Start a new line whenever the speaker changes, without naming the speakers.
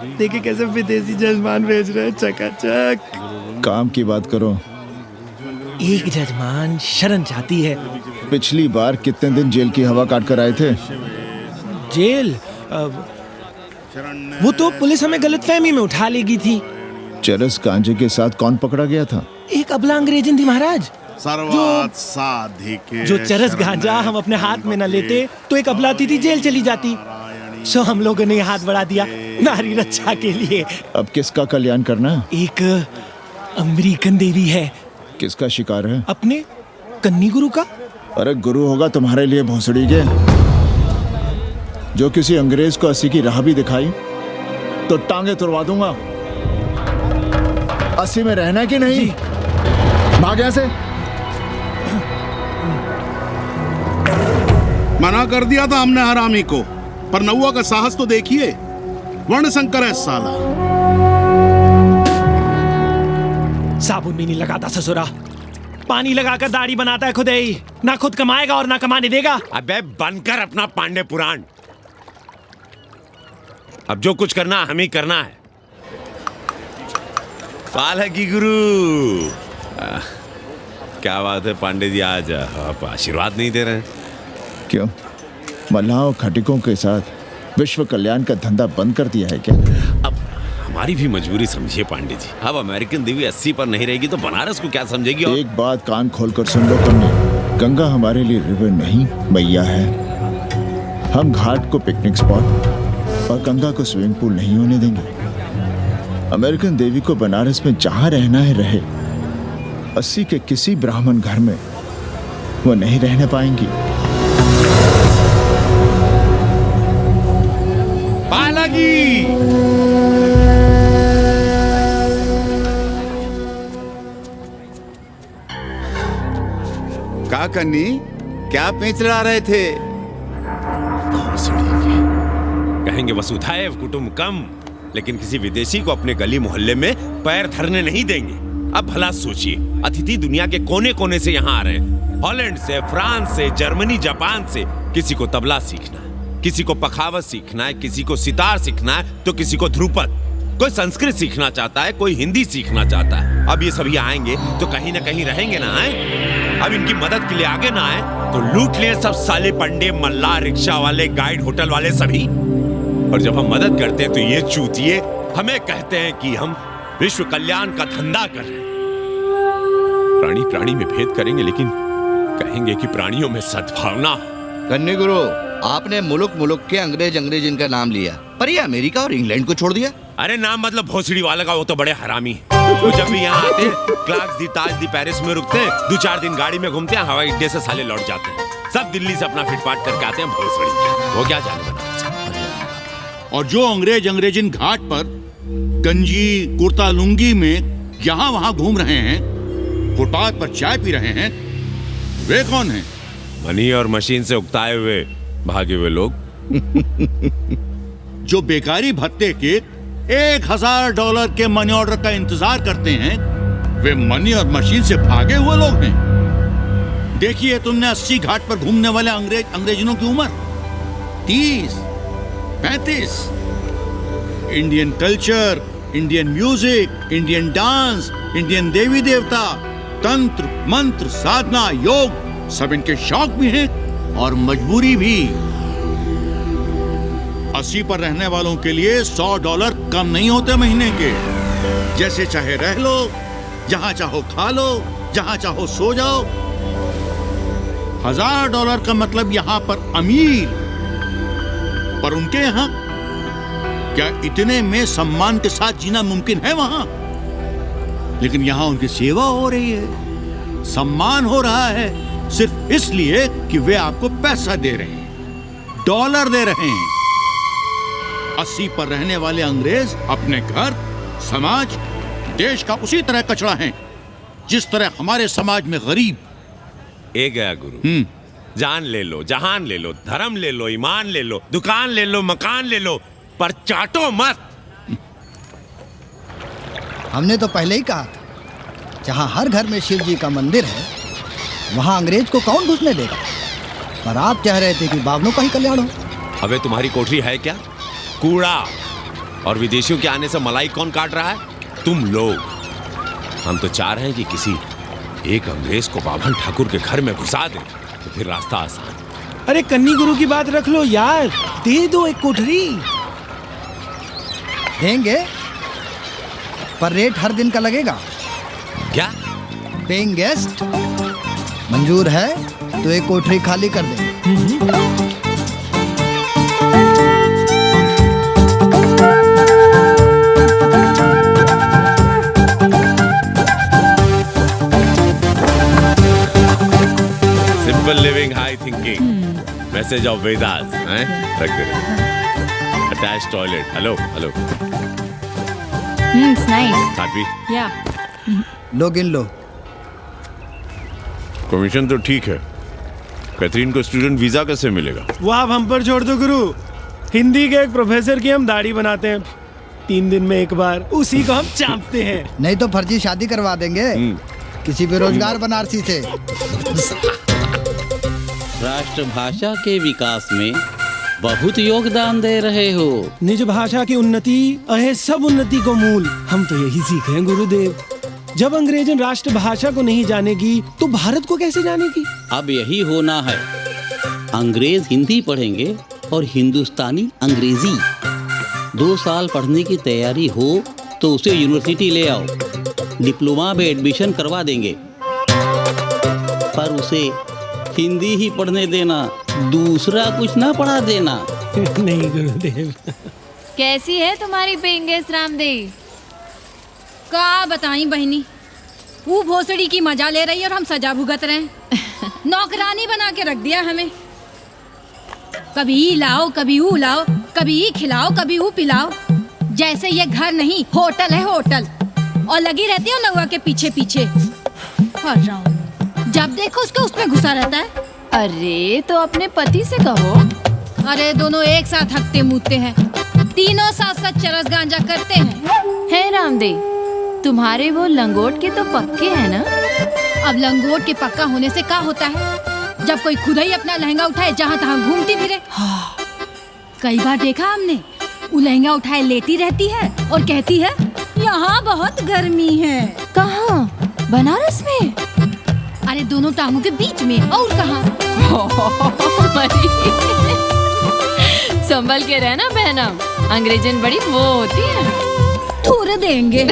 देखिए कैसे विदेशी जजमान भेज रहे हैं, चकाचक।
काम की बात करो।
एक जजमान शरण चाहती है।
पिछली बार कितने दिन जेल की हवा काट कर आए थे?
जेल वो तो पुलिस हमें गलतफहमी में उठा लेगी थी।
चरस गांजे के साथ कौन पकड़ा गया था?
एक अबला अंग्रेजन थी महाराज। जो चरस गांजा हम अपने हाथ में न लेते तो एक अबलाती थी जेल चली जाती। सो हम लोगों ने हाथ बढ़ा दिया नारी रक्षा के लिए।
अब किसका कल्याण करना?
एक अमेरिकन देवी है।
किसका शिकार है?
अपने कन्नी गुरु का।
अरे गुरु होगा तुम्हारे लिए भोसड़ी के, जो किसी अंग्रेज को अस्सी की राह भी दिखाई तो टांगे तुड़वा दूंगा। 80 में रहना है कि नहीं? भाग यहाँ से।
मना कर दिया था हमने हरामी को, पर नौवा का साहस तो देखिए। वर्ण संकर है साला।
साबुन भी नहीं लगाता ससुरा, पानी लगाकर दाढ़ी बनाता है खुद ही। ना खुद कमाएगा और ना कमाने देगा।
अबे बनकर अपना पांडे पुराण। अब जो कुछ करना हम ही करना है। पालकी गुरु। क्या बात है पांडे जी, आज आप आशीर्वाद नहीं दे रहे हैं?
क्यों, मल्लाहों खटिकों के साथ विश्व कल्याण का धंधा बंद कर दिया है क्या?
अब हमारी भी मजबूरी समझिए पांडे जी। अब अमेरिकन देवी 80 पर नहीं रहेगी तो बनारस को क्या समझेगी?
एक बात कान खोलकर सुन लो कन्नी, गंगा हमारे लिए रिवर नहीं मैया है। हम घाट को पिकनिक स्पॉट और गंगा को स्विमिंग पूल नहीं होने देंगे। अमेरिकन देवी को बनारस में जहां रहना है रहे। 80 के किसी ब्राह्मण घर में वो नहीं रहने पाएंगी।
पालकी!
का कन्नी, क्या पेंच लड़ा रहे थे?
कहेंगे वसुधैव कुटुंबकम, लेकिन किसी विदेशी को अपने गली मोहल्ले में पैर धरने नहीं देंगे। अब भला सोचिए, अतिथि दुनिया के कोने कोने से यहाँ आ रहे हैं। हॉलैंड से, फ्रांस से, जर्मनी, जापान से। किसी को तबला सीखना है, किसी को पखावत सीखना है, किसी को सितार सीखना है, तो किसी को ध्रुपद। कोई संस्कृत सीखना चाहता है, कोई हिंदी सीखना चाहता है। अब ये सभी आएंगे तो कहीं ना कहीं रहेंगे ना आए। अब इनकी मदद के लिए आगे ना आए तो लूट लिए सब साले पंडे, मल्ला, रिक्शा वाले, गाइड, होटल वाले सभी। और जब हम मदद करते हैं तो ये चूतिए हमें कहते हैं कि हम विश्व कल्याण का धंधा कर रहे हैं। प्राणी प्राणी में भेद करेंगे, लेकिन कहेंगे कि प्राणियों में सद्भावना।
कन्नी गुरु, आपने मुल्क मुल्क के अंग्रेज इनका नाम लिया, पर ये अमेरिका और इंग्लैंड को छोड़ दिया।
अरे नाम मतलब भोसड़ी वाला का, वो तो बड़े हरामी है। वो जब भी यहाँ आते हैं, क्लार्क्स दी, ताज दी, पेरिस में रुकते हैं, 2-4 दिन गाड़ी में घूमते हैं, हवाई अड्डे से साले लौट जाते हैं। सब दिल्ली से अपना फिटपाट करके आते हैं भोसड़ी। वो क्या जाने बनारस।
और जो अंग्रेजिन घाट पर गंजी कुर्ता लुंगी में यहाँ वहाँ घूम रहे हैं, फुटपाथ पर चाय पी रहे हैं, वे कौन हैं?
मनी और मशीन से उकताए हुए भागे हुए लोग।
जो बेकारी भत्ते के $1000 के मनी ऑर्डर का इंतजार करते हैं, वे मनी और मशीन से भागे हुए लोग हैं। देखिए तुमने 80 घाट पर घूमने वाले अंग्रेजनों की उम्र 30-35। Indian culture, Indian music, Indian dance, Indian देवी देवता, तंत्र मंत्र, साधना, योग, सब इनके शौक भी हैं और मजबूरी भी। 80 पर रहने वालों के लिए $100 कम नहीं होते महीने के। जैसे चाहे रह लो, जहां चाहो खा लो, जहां चाहो सो जाओ। $1000 का मतलब यहां पर अमीर, पर उनके यहां क्या इतने में सम्मान के साथ जीना मुमकिन है वहां? लेकिन यहां उनकी सेवा हो रही है, सम्मान हो रहा है, सिर्फ इसलिए कि वे आपको पैसा दे रहे हैं, डॉलर दे रहे हैं। 80 पर रहने वाले अंग्रेज अपने घर, समाज, देश का उसी तरह कचरा हैं जिस तरह हमारे समाज में गरीब।
ए गया गुरु। जान ले लो, जहान ले लो, धर्म ले लो, ईमान ले लो, दुकान ले लो, मकान ले लो, पर चाटो मत।
हमने तो पहले ही कहा था, जहां हर घर में शिव जी का मंदिर है, वहां अंग्रेज को कौन घुसने देगा। पर आप कह रहे थे कि बावनों का ही कल्याण हो।
अबे तुम्हारी कोठरी है क्या? कूड़ा। और विदेशियों के आने से मलाई कौन काट रहा है? तुम लोग। हम तो चाह रहे हैं कि किसी एक अंग्रेज को बाभन ठाकुर के घर में घुसा दे, तो फिर रास्ता आसान।
अरे कन्नी गुरु की बात रख लो यार, दे दो एक कोठरी।
देंगे, पर रेट हर दिन का लगेगा।
क्या?
पेइंग गेस्ट मंजूर है तो एक कोठरी खाली कर देंगे।
Simple living, high thinking, message of Vedas हैं? रख दे। Attach toilet. Hello hello.
It's nice.
साथी,
Yeah.
लो गिन लो।
कमीशन तो ठीक है, कैथरीन को स्टूडेंट वीजा कैसे मिलेगा?
वो आप हम पर छोड़ दो गुरु। हिंदी के एक प्रोफेसर की हम दाढ़ी बनाते हैं 3 दिन में एक बार, उसी को हम चापते हैं।
नहीं तो फर्जी शादी करवा देंगे किसी बेरोजगार बनारसी से।
राष्ट्रभाषा के विकास में बहुत योगदान दे रहे हो।
निज भाषा की उन्नति अहे सब उन्नति को मूल। हम तो यही सीखे हैं गुरुदेव। जब अंग्रेजन राष्ट्रभाषा को नहीं जानेगी तो भारत को कैसे जानेगी?
अब यही होना है। अंग्रेज हिंदी पढ़ेंगे और हिंदुस्तानी अंग्रेजी। 2 साल पढ़ने की तैयारी हो तो उसे यूनिवर्सिटी ले आओ, डिप्लोमा में एडमिशन करवा देंगे, पर उसे हिंदी ही पढ़ने देना, दूसरा कुछ ना पढ़ा देना।
नहीं गुरुदेव।
कैसी है तुम्हारी पेइंग गेस्ट रामदेव?
का बताई बहनी, वो भोसड़ी की मजा ले रही है और हम सजा भुगत रहे हैं। नौकरानी बना के रख दिया हमें। कभी ई लाओ, कभी ऊ लाओ, कभी ई खिलाओ, कभी ऊ पिलाओ। जैसे ये घर नहीं होटल है होटल, और लगी रहती है नौवा के पीछे पीछे। जब देखो उसको उसमें घुसा रहता है।
अरे तो अपने पति से कहो।
अरे दोनों एक साथ हकते मूतते हैं, तीनों साथ साथ चरस गांजा करते हैं।
है रामदेव, तुम्हारे वो लंगोट के तो पक्के हैं ना?
अब लंगोट के पक्का होने से क्या होता है, जब कोई खुद ही अपना लहंगा उठाए जहाँ तहाँ घूमती फिरे। कई बार देखा हमने, वो लहंगा उठाए लेती रहती है और कहती है यहाँ बहुत गर्मी है।
कहाँ? बनारस में?
अरे दोनों टांगों के बीच में, और कहाँ?
संभल के रहना बहनम, अंग्रेजन बड़ी वो होती है।
थूर देंगे।